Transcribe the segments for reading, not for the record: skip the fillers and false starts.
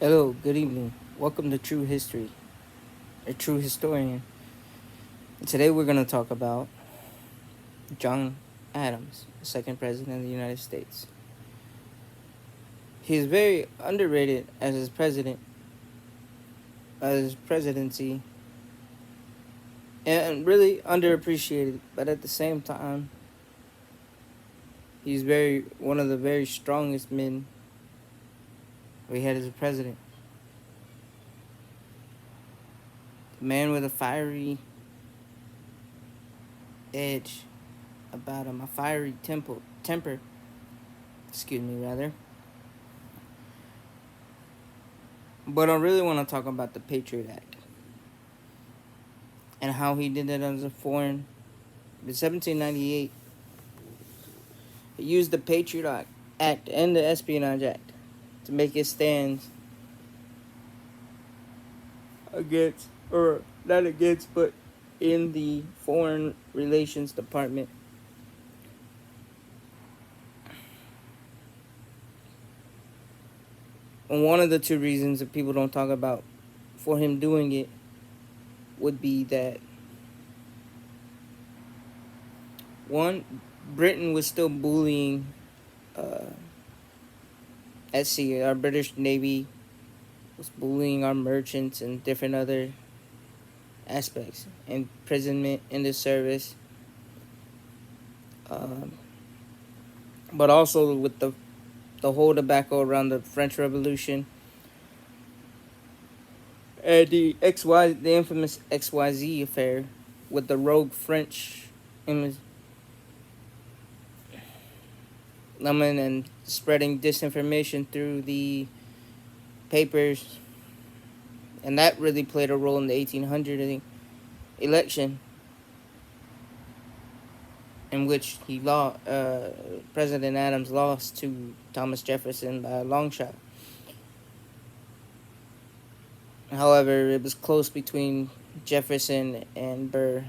Hello, good evening. Welcome to True History, a true historian. And today we're going to talk about John Adams, the second president of the United States. He is very underrated as his presidency, and really underappreciated. But at the same time, he's one of the very strongest men we had as a president. The man with a fiery edge about him, a fiery temper. Excuse me, rather. But I really want to talk about the Patriot Act and how he did it as a foreign. In 1798, he used the Patriot Act and the Espionage Act to make his stands against, or not against, but in the Foreign Relations Department. And one of the two reasons that people don't talk about for him doing it would be that one, Britain was still bullying at sea. Our British Navy was bullying our merchants and different other aspects, imprisonment in the service, but also with the whole tobacco around the French Revolution and the infamous XYZ affair with the rogue French and spreading disinformation through the papers, and that really played a role in the 1800 election, in which President Adams lost to Thomas Jefferson by a long shot. However, it was close between Jefferson and Burr.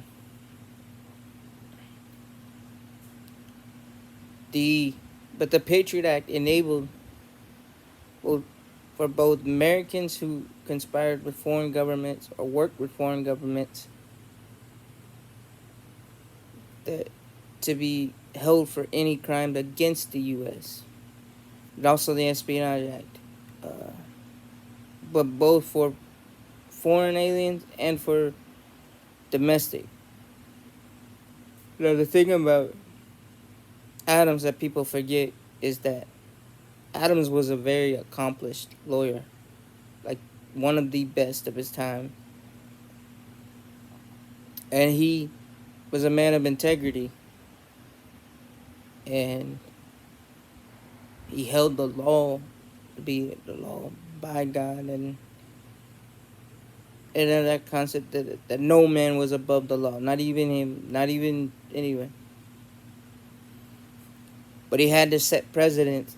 But the Patriot Act enabled, for both Americans who conspired with foreign governments or worked with foreign governments to be held for any crime against the U.S. And also the Espionage Act, but both for foreign aliens and for domestic. Now, the thing about Adams that people forget is that Adams was a very accomplished lawyer, like one of the best of his time. And he was a man of integrity. And he held the law to be the law by God, and that concept that no man was above the law, not even him, not even anyone. But he had to set precedents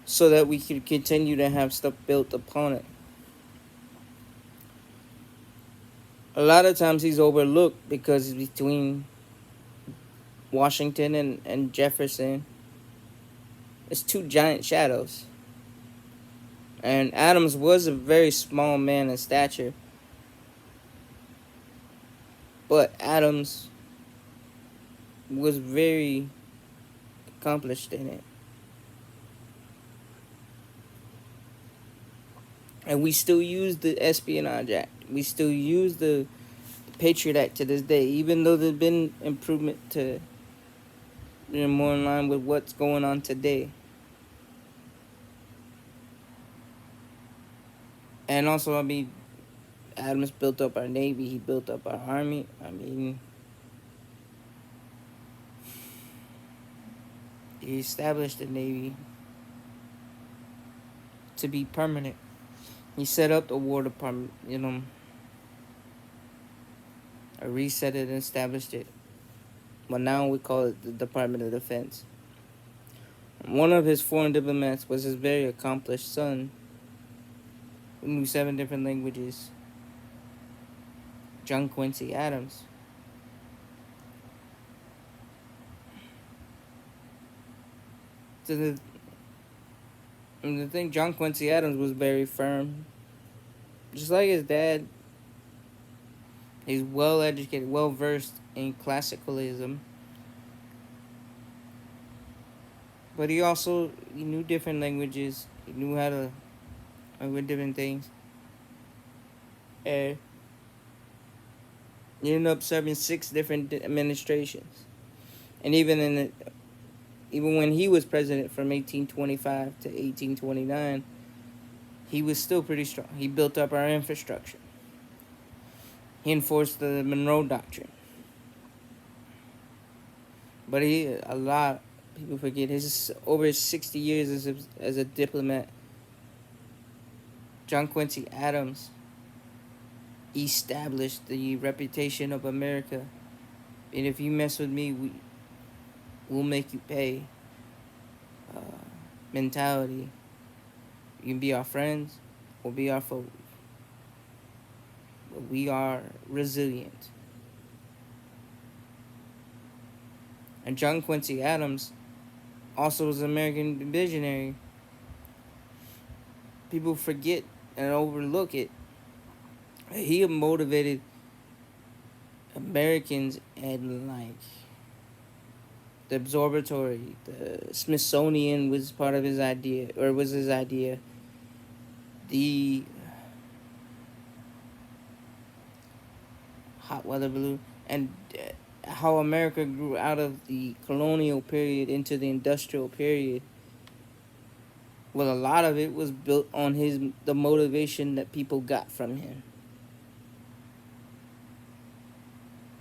so that we could continue to have stuff built upon it. A lot of times he's overlooked because between Washington and Jefferson, it's two giant shadows. And Adams was a very small man in stature, but Adams was very accomplished in it. And we still use the Espionage Act. We still use the Patriot Act to this day, even though there's been improvement to more in line with what's going on today. And also, Adams built up our Navy. He built up our Army. He established the Navy to be permanent. He set up the War Department, reset it and established it. But now we call it the Department of Defense. One of his foreign diplomats was his very accomplished son, who knew 7 different languages, John Quincy Adams. So And the thing, John Quincy Adams was very firm. Just like his dad, he's well educated, well versed in classicalism. But he knew different languages. He knew how to with different things. And he ended up serving 6 different administrations. And even when he was president from 1825 to 1829, he was still pretty strong. He built up our infrastructure. He enforced the Monroe Doctrine. But a lot people forget his over 60 years as a diplomat. John Quincy Adams established the reputation of America. And if you mess with me, we'll make you pay. Uh, Mentality. You can be our friends or be our foes. But we are resilient. And John Quincy Adams also was an American visionary. People forget and overlook it. He motivated Americans and like the observatory, the Smithsonian was part of his idea, or was his idea. The hot weather balloon, and how America grew out of the colonial period into the industrial period. Well, a lot of it was built on the motivation that people got from him.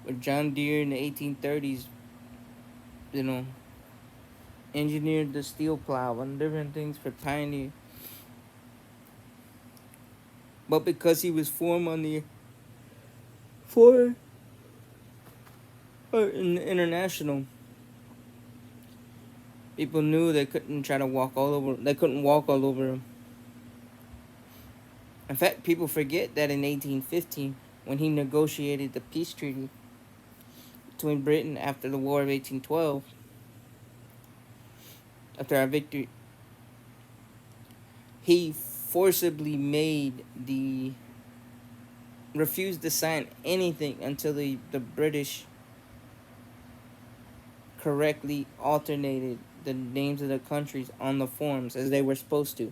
With John Deere in the 1830s, you know, engineered the steel plow and different things for pioneer. But because he was formed on the foreign or in the international, people knew they couldn't try to walk all over. They couldn't walk all over him. In fact, people forget that in 1815, when he negotiated the peace treaty between Britain after the War of 1812, after our victory, he forcibly refused to sign anything until the British correctly alternated the names of the countries on the forms as they were supposed to.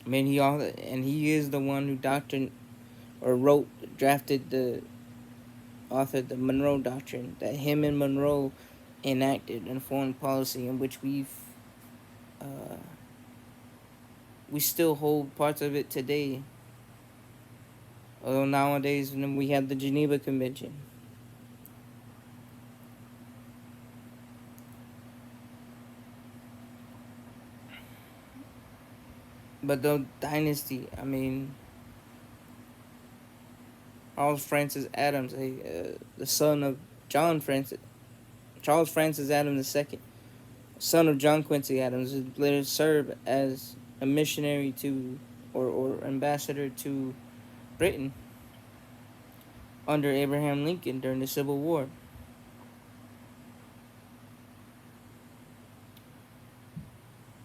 I mean, he is the one who authored the Monroe Doctrine that him and Monroe enacted in foreign policy, in which uh, we still hold parts of it today. Although nowadays we have the Geneva Convention. But the dynasty, I mean, Charles Francis Adams, the son of Charles Francis Adams II, son of John Quincy Adams, who later served as a missionary or ambassador to Britain under Abraham Lincoln during the Civil War.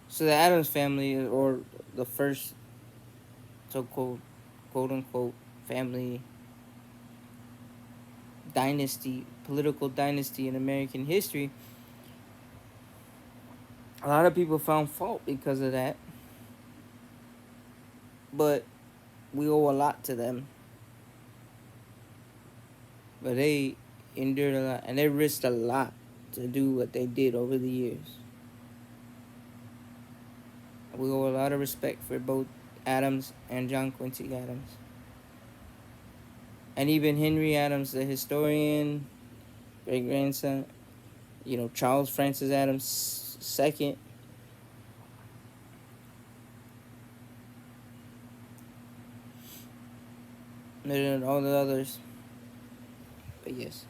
So the Adams family, or the first so-called quote-unquote family dynasty, political dynasty in American history, a lot of people found fault because of that. But we owe a lot to them. But they endured a lot, and they risked a lot to do what they did over the years. We owe a lot of respect for both Adams and John Quincy Adams. And even Henry Adams, the historian, great grandson, Charles Francis Adams II. And all the others. But yes.